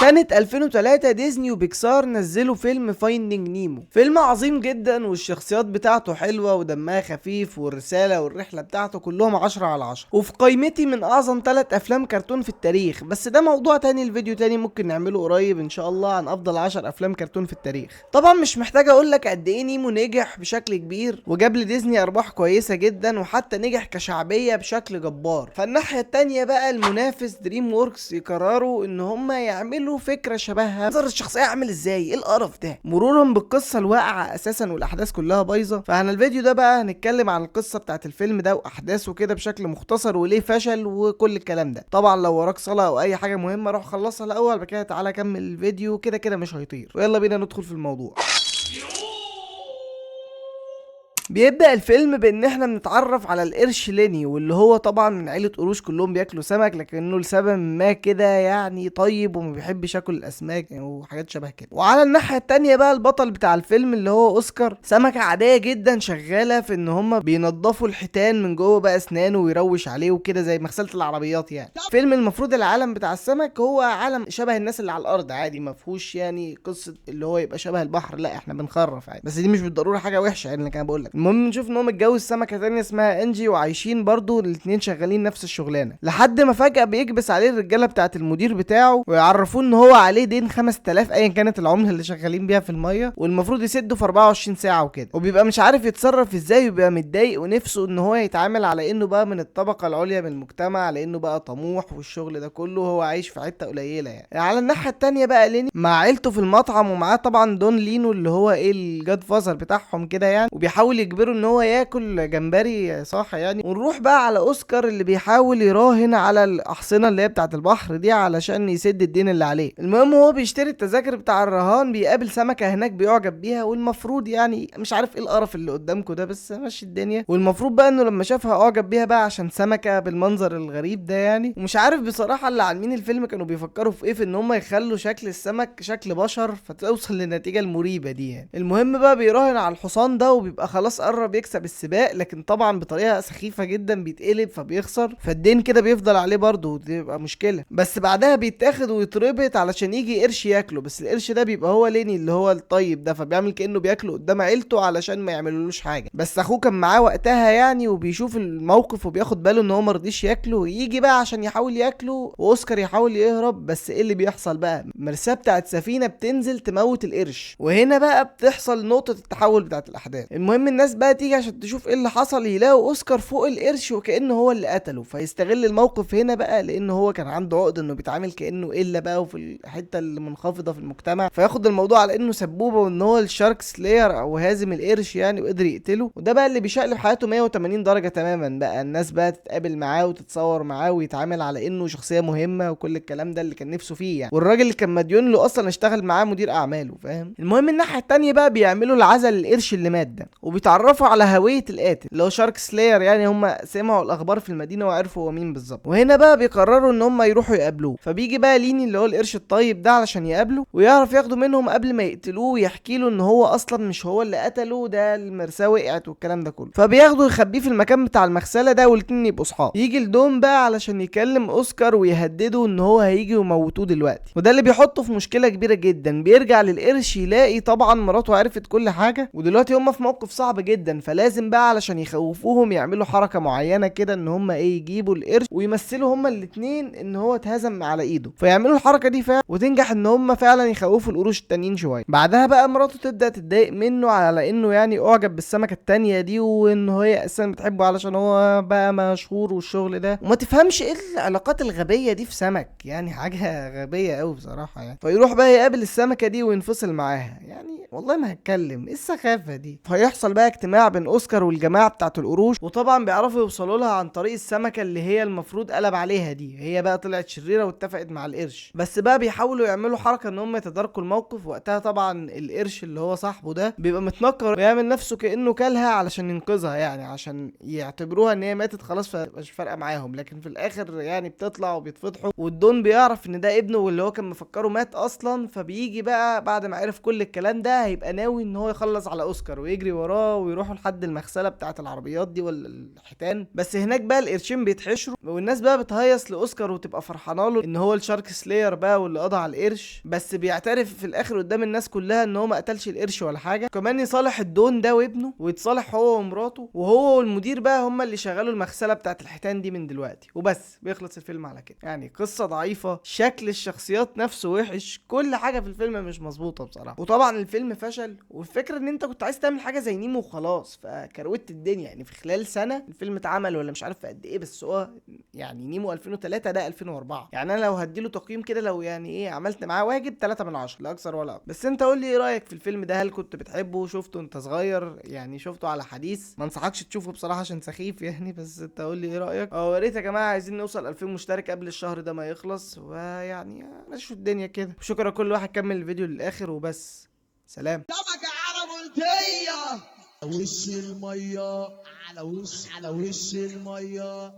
سنة 2003 ديزني وبيكسار نزلوا فيلم فايندينج نيمو، فيلم عظيم جدا والشخصيات بتاعته حلوة ودمها خفيف والرسالة والرحلة بتاعته كلهم 10/10، وفي قائمتي من اعظم 3 افلام كرتون في التاريخ. بس ده موضوع تاني، الفيديو تاني ممكن نعمله قريب ان شاء الله عن افضل 10 افلام كرتون في التاريخ. طبعا مش محتاج اقول لك قد ايه نيمو نجح بشكل كبير وجاب لديزني ارباح كويسة جدا، وحتى نجح كشعبية بشكل جبار. فالناحية التانية بقى المنافس دريم ووركس يقرروا ان هم يعملوا فكرة شبهها. منظر الشخصية عامل ازاي، ايه القرف ده، مرورا بالقصة الواقعة اساسا والاحداث كلها بايظة. فاحنا الفيديو ده بقى هنتكلم عن القصة بتاعت الفيلم ده واحداثه كده بشكل مختصر وليه فشل وكل الكلام ده. طبعا لو وراك صلاة او اي حاجة مهمة روح خلصها الاول، بعد كده تعالى كمل الفيديو، كده كده مش هيطير. ويلا بينا ندخل في الموضوع. بيبدأ الفيلم بان احنا بنتعرف على القرش ليني، واللي هو طبعا من عيلة قروش كلهم بياكلوا سمك، لكنه لسبب ما كده يعني طيب وما بيحبش ياكل الاسماك وحاجات شبه كده. وعلى الناحية التانية بقى البطل بتاع الفيلم اللي هو اوسكار، سمكة عادية جدا شغالة في ان هما بينضفوا الحيتان من جوه بقى اسنانه ويروش عليه وكده زي مغسلة العربيات يعني. فيلم المفروض العالم بتاع السمك هو عالم شبه الناس اللي على الارض عادي، ما فيهوش يعني قصة اللي هو يبقى شبه البحر، لا احنا بنخرف عادي، بس دي مش بالضرورة حاجة وحشة يعني اللي كان بقول لك. المهم نشوف ان هو متجوز سمكه تانية اسمها انجي، وعايشين برضو الاتنين شغالين نفس الشغلانه، لحد ما فجاه بيكبس عليه الرجاله بتاعه المدير بتاعه ويعرفوه ان هو عليه دين 5000 ايا كانت العمله اللي شغالين بيها في الميه، والمفروض يسده في 24 ساعه وكده. وبيبقى مش عارف يتصرف ازاي، وبيبقى متضايق ونفسه ان هو يتعامل على انه بقى من الطبقه العليا من المجتمع، لانه بقى طموح والشغل ده كله هو عايش في حته قليله يعني. على الناحيه التانية بقى ليني مع عيلته في المطعم، ومعاه طبعا دون لينو اللي هو ايه الجاد فازر بتاعهم كده يعني، وبيحاول يجبره ان هو ياكل جمبري صح يعني. ونروح بقى على اوسكار اللي بيحاول يراهن على الاحصنه اللي هي بتاعه البحر دي علشان يسد الدين اللي عليه. المهم هو بيشتري التذاكر بتاع الرهان، بيقابل سمكه هناك بيعجب بيها، والمفروض يعني مش عارف ايه القرف اللي قدامكم ده بس ماشي الدنيا. والمفروض بقى انه لما شافها اعجب بيها بقى عشان سمكه بالمنظر الغريب ده يعني. ومش عارف بصراحه اللي عاملين الفيلم كانوا بيفكروا في ايه، في ان هم يخلوا شكل السمك شكل بشر فتوصل للنتيجه المريبه دي يعني. المهم بقى بيراهن على الحصان ده وبيبقى خلاص قرب يكسب السباق، لكن طبعا بطريقه سخيفه جدا بيتقلب فبيخسر، فالدين كده بيفضل عليه برضه ودي بيبقى مشكله. بس بعدها بيتاخد ويتربط علشان يجي قرش ياكله، بس القرش ده بيبقى هو ليني اللي هو الطيب ده، فبيعمل كانه بياكله قدام عيلته علشان ما يعملولوش حاجه. بس اخوه كان معاه وقتها يعني، وبيشوف الموقف وبياخد باله ان هو مرضيش ياكله، يجي بقى عشان يحاول ياكله واوسكار يحاول يهرب. بس ايه اللي بيحصل بقى، مرساه بتاعت سفينه بتنزل تموت القرش، وهنا بقى بتحصل نقطه التحول بتاعت الاحداث. المهم الناس بقى تيجي عشان تشوف ايه اللي حصل، يلاقوا اوسكار فوق القرش وكانه هو اللي قتله، فيستغل الموقف هنا بقى لانه هو كان عنده عقد انه بيتعامل كانه الا بقى وفي الحته المنخفضه في المجتمع، فياخد الموضوع على انه سبوبه وان هو الشارك سلاير او هازم القرش يعني، وقدر يقتله. وده بقى اللي بيشقلب حياته 180 درجه تماما بقى. الناس بقى تتقابل معاه وتتصور معاه ويتعامل على انه شخصيه مهمه وكل الكلام ده اللي كان نفسه فيه يعني. والراجل اللي كان مديون له اصلا اشتغل معاه مدير اعماله فاهم. المهم الناحيه التانيه بقى بيعملوا العزل للقرش اللي مات ده، وبيتعرفوا على هويه القاتل اللي هو شارك سلاير يعني. هم سمعوا الاخبار في المدينه وعرفوا هو مين بالظبط، وهنا بقى بيقرروا ان هم يروحوا يقابلوه. فبيجي بقى ليني اللي هو القرش الطيب ده علشان يقابله ويعرف ياخده منهم قبل ما يقتلوه، ويحكي له ان هو اصلا مش هو اللي قتله، ده المرساه وقعت والكلام ده كله. فبياخده يخبيه في المكان بتاع المغسله ده، والاتنين يبقوا صحاب. يجي الدوم بقى علشان يكلم اوسكار ويهدده ان هو هيجي وموتوه دلوقتي، وده اللي بيحطه في مشكله كبيره جدا. بيرجع للقرش يلاقي طبعا مراته عرفت كل حاجه، ودلوقتي هم في موقف صعب جدا. فلازم بقى علشان يخوفوهم يعملوا حركه معينه كده، ان هم ايه يجيبوا القرش ويمثلوا هم الاتنين ان هو اتهزم على ايده، فيعملوا الحركه دي فعلا وتنجح ان هم فعلا يخوفوا القروش التانيين شويه. بعدها بقى مراته تبدا تتضايق منه على انه يعني اعجب بالسمكه التانيه دي، وان هي اساسا بتحبه علشان هو بقى مشهور والشغل ده، وما تفهمش ايه العلاقات الغبيه دي في سمك يعني، حاجه غبيه قوي بصراحه يعني. فيروح بقى يقابل السمكه دي وينفصل معاها يعني، والله ما هتكلم ايه السخافه دي. فيحصل بقى اجتماع بين اوسكار والجماعه بتاعه القروش، وطبعا بيعرفوا يوصلوا لها عن طريق السمكه اللي هي المفروض قلب عليها دي. هي بقى طلعت شريره واتفقت مع القرش، بس بقى بيحاولوا يعملوا حركه ان هم يتداركوا الموقف. وقتها طبعا القرش اللي هو صاحبه ده بيبقى متنكر ويعمل نفسه كانه كلها علشان ينقذها يعني، عشان يعتبروها ان هي ماتت خلاص فمش فارقه معاهم. لكن في الاخر يعني بتطلع وبيتفضحوا، والدون بيعرف ان ده ابنه واللي هو كان مفكره مات اصلا. فبيجي بقى بعد ما عرف كل الكلام ده هيبقى ناوي ان هو يخلص على اوسكار ويجري وراه ويروحوا لحد المغسله بتاعه العربيات دي ولا الحيتان. بس هناك بقى القرشين بيتحشروا، والناس بقى بتهيص لاوسكار وتبقى فرحانه له ان هو الشارك سلاير بقى واللي قضى على القرش. بس بيعترف في الاخر قدام الناس كلها ان هو ما قتلش القرش ولا حاجه. كمان يصالح الدون ده وابنه، ويتصالح هو ومراته، وهو والمدير بقى هم اللي شغلوا المغسله بتاعه الحيتان دي من دلوقتي. وبس بيخلص الفيلم على كده. يعني قصه ضعيفه، شكل الشخصيات نفسه وحش، كل حاجه في الفيلم مش مظبوطه بصراحه. وطبعا الفيلم فشل، والفكره ان انت كنت عايز تعمل حاجه زي نيمو وخلاص، فكروت الدنيا. يعني في خلال سنه الفيلم اتعمل ولا مش عارف في قد ايه، بس هو يعني نيمو 2003 ده 2004. يعني انا لو هديله تقييم كده، لو يعني ايه عملت معاه واجب 3 من 10 لا اكثر ولا اقل. بس انت قول لي ايه رايك في الفيلم ده؟ هل كنت بتحبه؟ شفته انت صغير؟ يعني شفته على حديث؟ ما انصحكش تشوفه بصراحه عشان سخيف يعني، بس انت قول لي ايه رايك. يا ريت يا جماعه، عايزين نوصل 2000 مشترك قبل الشهر ده ما يخلص، ويعني ماشي الدنيا كده. شكرا كل واحد كمل الفيديو للاخر، وبس سلام. سمكة عربية على وش المية، على وش المية.